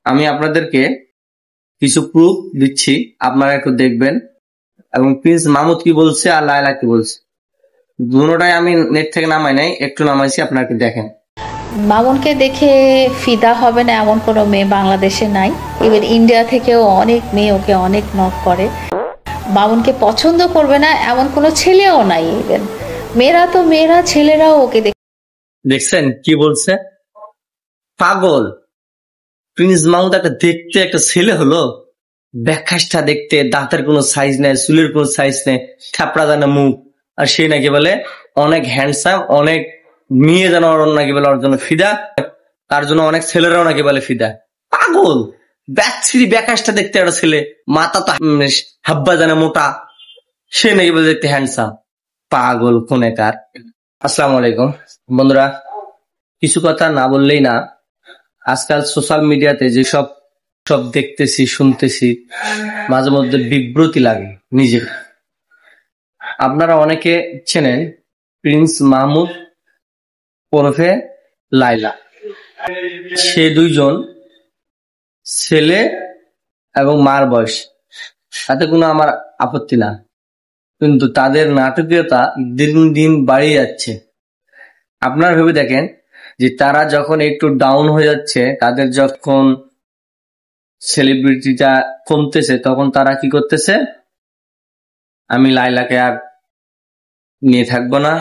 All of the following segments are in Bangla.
আমি আপনাদেরকে কিছু প্রুফ দিচ্ছি, আপনারা একটু দেখবেন। এবং প্রিন্স মাহমুদ কি বলছে আর লায়লা কি বলছে, দুটোটাই আমি নেট থেকে নামাই নাই, একটু নামাইছি, আপনারা একটু দেখেন। মামুনকে দেখে ফিদা হবে না এমন কোনো মেয়ে বাংলাদেশে নাই। ইভেন ইন্ডিয়া থেকেও অনেক মেয়ে ওকে অনেক নক করে। মামুনকে পছন্দ করবে না এমন কোনো ছেলেও নাই। ইভেন মেয়েরা ছেলেরাও ওকে দেখছেন কি বলছে, পাগল। প্রিন্স মাহমুদ একটা দেখতে একটা ছেলে হলো, ব্যাখ্যাসটা দেখতে, দাঁতের কোনো সাইজ নেই, চুলের কোনো সাইজ নেই, থাপড়া জানা মুখ, আর সে নাকি বলে অনেক হ্যান্ডসাম, অনেক মেয়ে যেন নাকি বলে ওর জন্য ফিদা, তার জন্য অনেক ছেলেরাও নাকি বলে ফিদা। পাগল, ব্যাকছিরি ব্যাখ্যাসটা দেখতে একটা ছেলে, মাথা তো হাব্বা জানা মোটা, সে নাকি বলে দেখতে হ্যান্ডসাম। পাগল কোনেকার। আসসালামু আলাইকুম বন্ধুরা, কিছু কথা না বললেই না। আজকাল সোশ্যাল মিডিয়াতে যেসব সব দেখতেছি শুনতেছি, মাঝে মধ্যে বিব্রতি লাগে নিজে। আপনারা অনেকে চেনেন প্রিন্স মাহমুদ ওরফে লায়লা। সে দুইজন ছেলে এবং মার বয়স, তাতে কোনো আমার আপত্তি না, কিন্তু তাদের নাটকীয়তা দিন দিন বাড়িয়ে যাচ্ছে। আপনারা ভেবে দেখেন যে তারা যখন একটু ডাউন হয়ে যাচ্ছে, তাদের যখন সেলিব্রিটিটা কমতেছে, তখন তারা কি করতেছে, আমি লায়লাকে আর নিয়ে থাকবো না,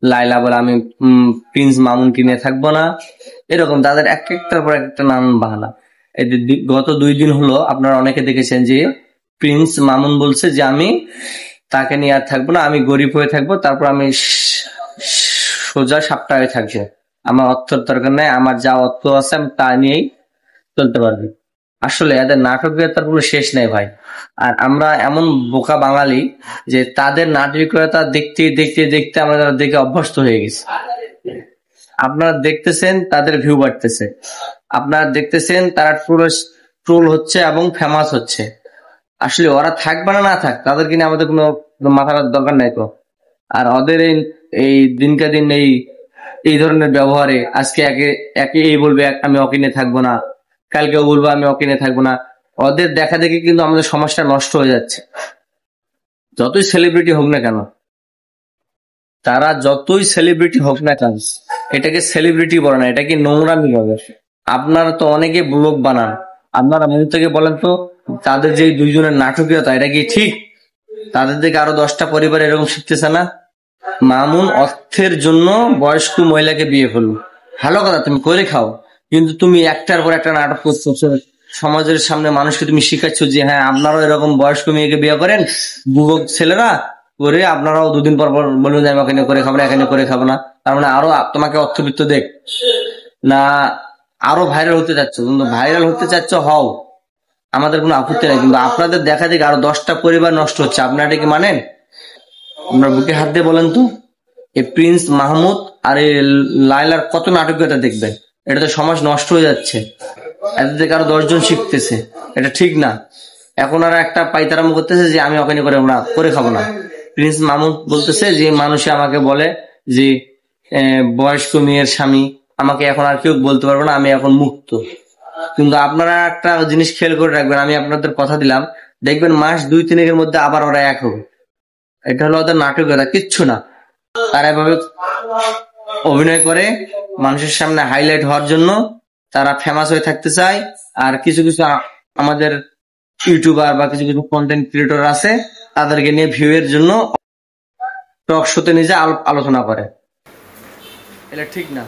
লায়লা বলে আমি প্রিন্স মামুনকে নিয়ে থাকবো না, এরকম তাদের এক একটার পর একটা নানান বাহানা। গত 2 দিন হলো আপনারা অনেকে দেখেছেন যে প্রিন্স মামুন বলছে যে আমি তাকে নিয়ে আর থাকবো না, আমি গরিব হয়ে থাকবো, তারপর আমি সোজা সাপটা হয়ে থাকবো, আমার অর্থের দরকার নাই, আমার যা অর্থ আছে আমি তা নিয়েই চলতে পারবে। আসলে এদের নাটকীয়তার কোনো শেষ নেই ভাই। আর আমরা এমন বোকা বাঙালি যে তাদের নাটকীয়তা দেখতে দেখতে দেখতে আমরা দেখে অভ্যস্ত হয়ে গেছি। আপনারা দেখতেছেন তাদের ভিউ বাড়তেছে, আপনারা দেখতেছেন তারা ট্রোল হচ্ছে এবং ফেমাস হচ্ছে। আসলে ওরা থাকবে না থাক, তাদেরকে নিয়ে আমাদের কোনো মাথার দরকার নাই তো। আর ওদের এই দিনকে দিন এই ধরনের ব্যবহারে, আজকে একে এই বলবে আমি ওকে নিয়ে থাকবো না, কালকেও বলবো আমি ওকে নিয়ে থাকবো না, ওদের দেখা দেখি কিন্তু আমাদের সমাজটা নষ্ট হয়ে যাচ্ছে। যতই সেলিব্রিটি হোক না কেন, তারা যতই সেলিব্রিটি হোক না কেন, এটাকে সেলিব্রিটি বলে না, এটাকে নোংরামি বলে। আপনারা তো অনেকে ব্লগ বানান, আপনারা মন থেকে বলেন তো, তাদের যে দুইজনের নাটকীয়তা, এটা কি ঠিক? তাদের থেকে আরো 10টা পরিবার এরকম শিখতেছে না? মামুন অর্থের জন্য বয়স্ক মহিলাকে বিয়ে করলো, ভালো কথা, তুমি করে খাও, কিন্তু তুমি একটার পর একটা নাটক করছো, সমাজের সামনে মানুষকে তুমি শিখাচ্ছ যে হ্যাঁ আপনারাও এরকম বয়স্ক মেয়েকে বিয়ে করেন, যুবক ছেলেরা করে আপনারাও 2 দিন পর পর বলুন যে আমি এখানে করে খাবো না, এখানে করে খাবো না, তার মানে আরো তোমাকে অর্থবিত্ত দেখ না, আরো ভাইরাল হতে চাচ্ছ, কিন্তু ভাইরাল হতে চাচ্ছ হও, আমাদের কোনো আপত্তি নাই, কিন্তু আপনাদের দেখা দেখি আরো 10টা পরিবার নষ্ট হচ্ছে, আপনারা এটা কি মানেন? আপনার বুকে হাত দিয়ে বলেন তো, এই প্রিন্স মাহমুদ আর এই লায়লার কত নাটকীয়তা দেখবেন, এটা তো সমাজ নষ্ট হয়ে যাচ্ছে, এদের থেকে আরো 10 জন শিখতেছে, এটা ঠিক না। এখন আর একটা পাইতারাম করতেছে যে আমি ওখানে করে খাবো না। প্রিন্স মাহমুদ বলতেছে যে মানুষে আমাকে বলে যে বয়স্ক মেয়ের স্বামী, আমাকে এখন আর কেউ বলতে পারবে না, আমি এখন মুক্ত। কিন্তু আপনারা একটা জিনিস খেয়াল করে রাখবেন, আমি আপনাদের কথা দিলাম, দেখবেন মাস 2-3 এর মধ্যে আবার ওরা এক হবে। এটা হলো ওদের নাটকীয়তা, কিচ্ছু না। তারা এভাবে অভিনয় করে মানুষের সামনে হাইলাইট হওয়ার জন্য, তারা ফেমাস হয়ে থাকতে চায়। আর কিছু কিছু আমাদের ইউটিউবার বা কিছু কিছু কন্টেন্ট ক্রিয়েটর আছে, তাদেরকে নিয়ে ভিউ এর জন্য টক শোতে নিজে আলোচনা করে, এটা ঠিক না।